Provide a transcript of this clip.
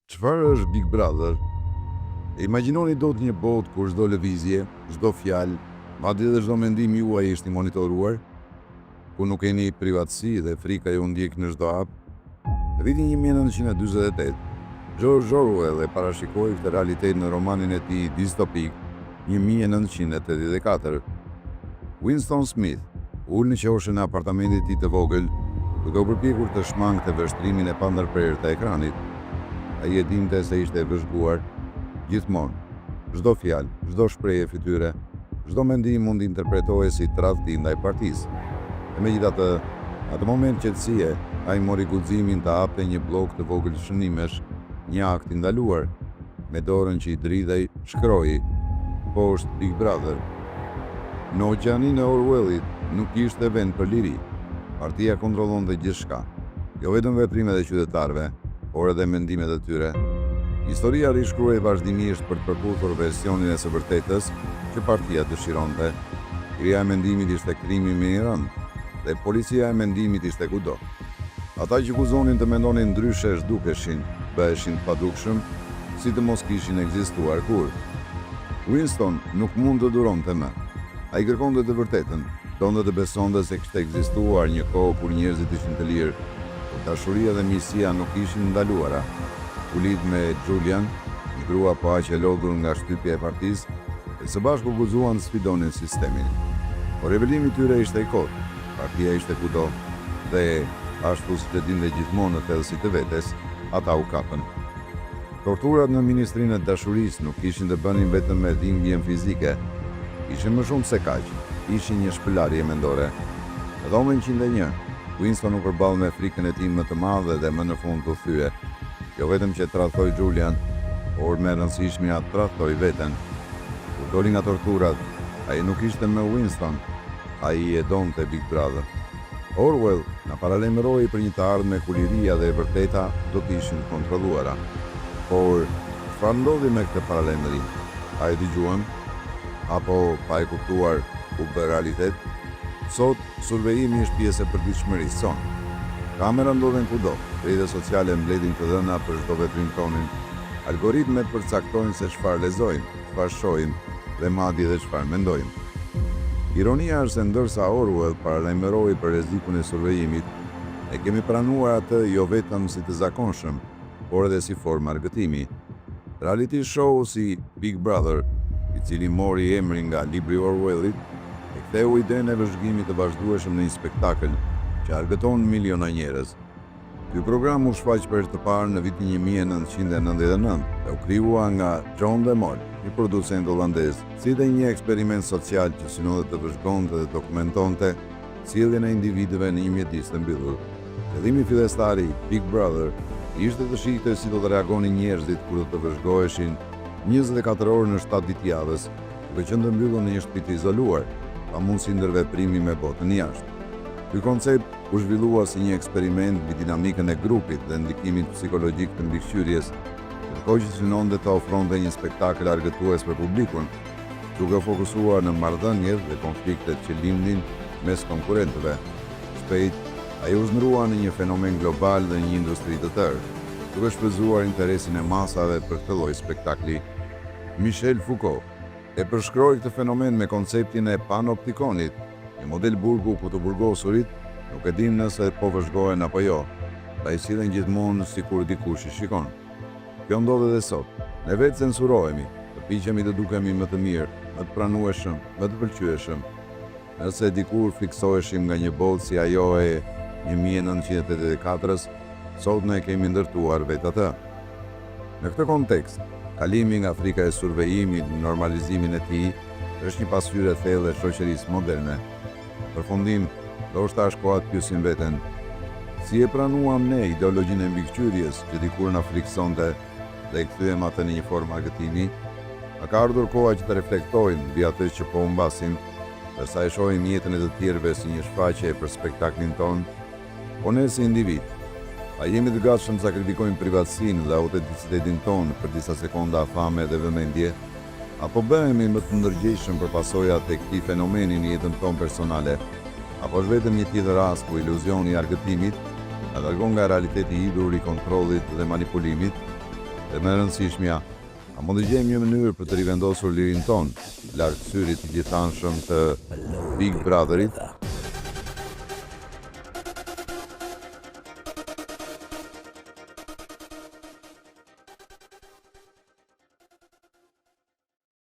Çfarë është Big Brother? Imagjinoni dot një botë kur çdo lëvizje, çdo fjalë, madje edhe çdo mendim juaj është i monitoruar, ku nuk keni privatësi dhe frika ju ndjek në çdo hap. Në vitin 1948, George Orwell e parashikoi këtë realitet në romanin e tij distopik 1984. Winston Smith ul në qoshën e apartamentit të tij të vogël, duke u përpjekur të shmangte vështrimin e pandërprerë të ekranit. Ai e dinte se ishte e vëzhguar gjithmonë. Çdo fjalë, çdo shprehje fytyre, çdo mendim mund interpretohej si tradhti ndaj partisë. E megjithatë, atë moment qetësie, ai mori guximin të hapte një blok të vogël shënimesh, një akt i ndaluar, me dorën që i dridhej, shkroi: "Poshtë Big Brother." Në oqeanin e Orwellit nuk ishte vend për liri. Partia kontrollonte gjithçka, jo vetëm veprimet e qytetarëve, por edhe mendimet e tyre. Historia rishkruhej vazhdimisht për të përputhur versionin e së vërtetës që partia dëshironte. Krija e mendimit ishte krimi më i rëndë dhe policia e mendimit ishte kudo. Ata që akuzonin të mendonin ndryshe zhdukeshin, bëheshin të padukshëm, si të mos kishin ekzistuar kur. Winston nuk mund të duronte më. Ai kërkonte të vërtetën, donte të besonte se kishte ekzistuar një kohë kur njerëzit ishin të lirë, kur dashuria dhe miqësia nuk ishin ndaluara. U lidh me Julian, një grua po aq e lodhur nga shtypja e partisë, e së bashku guxuan të sfidonin sistemin. Por revelimi i tyre ishte i kotë, partia ishte kudo, dhe ashtu si të dinte gjithmonë në thellësi të vetes, ata u kapën. Torturat në Ministrinë e Dashurisë nuk kishin të bënin vetëm me dhimbjen fizike, ishin më shumë se kaq, ishin një shpëlarje mendore. Në dhomën 101, Winston u përball me frikën e tij më të madhe dhe më në fund u thye. Jo vetëm që tradhtoi Julian, por më rëndësishmja tradhtoi veten. Kur doli nga torturat, ai nuk ishte më Winston, ai e donte Big Brother. Orwell na paralajmëroi për një të ardhme ku liria dhe e vërteta do të ishin kontrolluara. Por çfarë ndodhi me këtë paralajmërim? A e dëgjuam? Apo pa e kuptuar u bë realitet? Sot, survejimi është pjesë e përditshmërisë sonë. Kamera ndodhen kudo, rrjetet sociale mbledhin të dhëna për çdo veprim tonin. Algoritmet përcaktojnë se çfarë lexojmë, çfarë shohim dhe madje edhe çfarë mendojmë. Ironia është se ndërsa Orwell paralajmëroi për rrezikun e survejimit, e kemi pranuar atë jo vetëm si të zakonshëm, por edhe si formë argëtimi. Reality show si Big Brother, i cili mori emrin nga libri Orwellit, e ktheu idenë e vëzhgimit të vazhdueshëm në një spektakël që argëton miliona njerëz. Ky program u shfaq për të parë në vitin 1999 dhe u krijuar nga John de Mol, një producent holandez, si dhe një eksperiment social që synonte të vëzhgonte dhe dokumentonte sjelljen e individëve në një mjedis të mbyllur. Qëllimi fillestar i Big Brother ishte të shihte si do të reagonin njerëzit kur do të vëzhgoheshin 24 orë në 7 ditë javës, duke qenë të mbyllur në një shtëpi të izoluar, pa mundësi ndërveprimi me botën jashtë. Ky koncept u zhvillua si një eksperiment mbi dinamikën e grupit dhe ndikimin psikologjik të mbikëqyrjes, ndërkohë që synonte të ofronte një spektakël argëtues për publikun, duke fokusuar në marrëdhëniet dhe konfliktet që lindin mes konkurrentëve. Shpejt, ai u zndrua në një fenomen global dhe një industri të tërë, duke shfrytzuar interesin e masave për këtë lloj spektakli. Michel Foucault e përshkroi këtë fenomen me konceptin e panoptikonit, një model burgu ku të burgosurit nuk e din nëse po vëzhgohen apo jo, pa i sillen gjithmonë sikur dikush i shikon. Kjo ndodh edhe sot. Ne vetë censurohemi, përpiqemi të dukemi më të mirë, më të pranueshëm, më të pëlqyeshëm. Nëse dikur fiksoheshim nga një botë si ajo e 1984-s, sot ne kemi ndërtuar vetë atë. Në këtë kontekst, kalimi nga frika e survejimit në normalizimin e tij është një pasqyrë e thellë e shoqërisë moderne. Në përfundim, ndoshta është koha të pyesim veten, si e pranuam ne ideologjinë e mbikëqyrjes që dikur na friksonte dhe e kthyem atë në një formë argëtimi? A ka ardhur koha që të reflektojmë mbi atë që po humbasim, ndërsa e shohim jetën e të tjerëve si një shfaqje për spektaklin ton? Po ne si individ, a jemi të gatshëm të sakrifikojmë privatësinë dhe autenticitetin ton për disa sekonda fame dhe vëmendje? Apo bëhemi më të ndërgjegjshëm për pasojat e këtij fenomeni në jetën tonë personale? Apo është vetëm një tjetër rast ku iluzioni i argëtimit na largon nga realiteti i hidhur i kontrollit dhe manipulimit? Dhe më e rëndësishmja, a mund të gjejmë një mënyrë për të rivendosur lirin ton larg syrit të gjithanshëm të Big Brotherit?